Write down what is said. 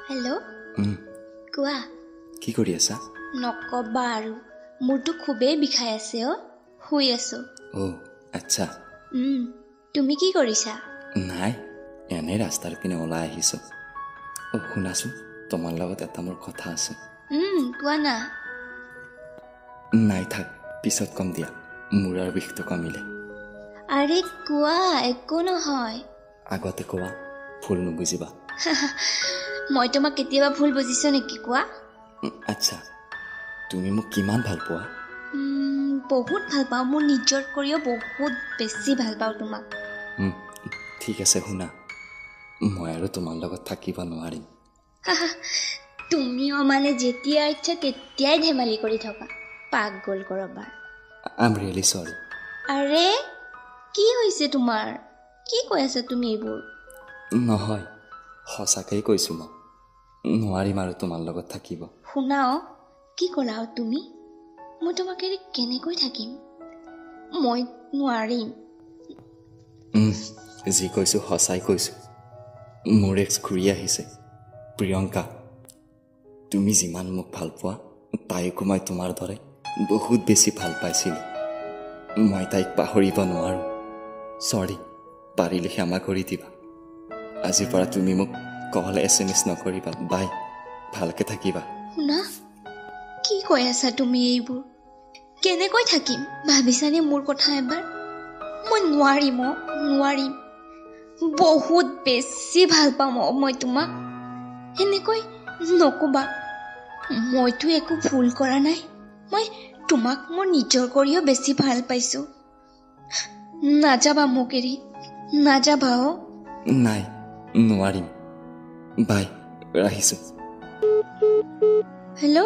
Hello' কোৱা কি কৰি আছা? নকবা আৰু মোৰটো খুবেই বিষাই আছে শুই আছো। আচ্ছা। তুমি কি কৰিছা? নাই, এনে ৰাস্তাৰ পিনে ওলাই আহিছো। শুনাচোন, তোমাৰ লগত এটা মোৰ কথা আছে। কোৱা না। নাই থাক, পিছত কম দিয়া, মূৰৰ বিষটো কমিলে। আৰে কোৱা, একো নহয়। আগতে কোৱা, ভুল নুবুজিবা। মই তোমাক কেতিয়াবা ভুল বুজিছো নেকি কোৱা? আচ্ছা, তুমি মোক কিমান ভাল পোৱা? বহুত ভাল পাওঁ, মোৰ নিজৰ কৰিও বহুত বেছি ভাল পাওঁ তোমাক। ঠিক আছে শুনা, মই আৰু তোমাৰ লগত থাকিব নোৱাৰিম। তুমিও মানে যেতিয়া ইচ্ছা তেতিয়াই ধেমালি কৰি থকা, পাগল কৰবাৰ। আই এম ৰিয়েলি চৰি। আৰে কি হৈছে তোমাৰ? কি কৈ আছা তুমি এইবোৰ? নহয়, সঁচাকেই কৈছোঁ মই, নোৱাৰিম আৰু তোমাৰ লগত থাকিব। শুনাও, কি ক'লা তুমি? মই তোমাক এৰি কেনেকৈ থাকিম? মই নোৱাৰিম। যি কৈছোঁ সঁচাই কৈছোঁ। মোৰ এক্স ঘূৰি আহিছে, প্ৰিয়ংকা। তুমি যিমান মোক ভাল পোৱা, তাইকো মই তোমাৰ দৰে বহুত বেছি ভাল পাইছিলোঁ। মই তাইক পাহৰিব নোৱাৰোঁ। চৰি, পাৰিলে ক্ষমা কৰি দিবা। আজিৰ পৰা তুমি মোক কল SMS নকৰিবা। বাই, ভালকে থাকিবা। শুনা, কি কৈ আছা তুমি এইবোৰ? কেনেকৈ থাকিম ভাবিছানে মোৰ কথা এবাৰ? মই নোৱাৰিম, নোৱাৰিম। বহুত বেছি ভাল পাওঁ মই তোমাক। সেনেকৈ নকবা। মইতো একো ভুল কৰা নাই। মই তোমাক মোৰ নিজৰ কৰিও বেছি ভাল পাইছো। নাযাবা মোক এৰি, নাযাবা। নাই, নোৱাৰিম। বাই, ৰাখিছোঁ। হেল্ল'।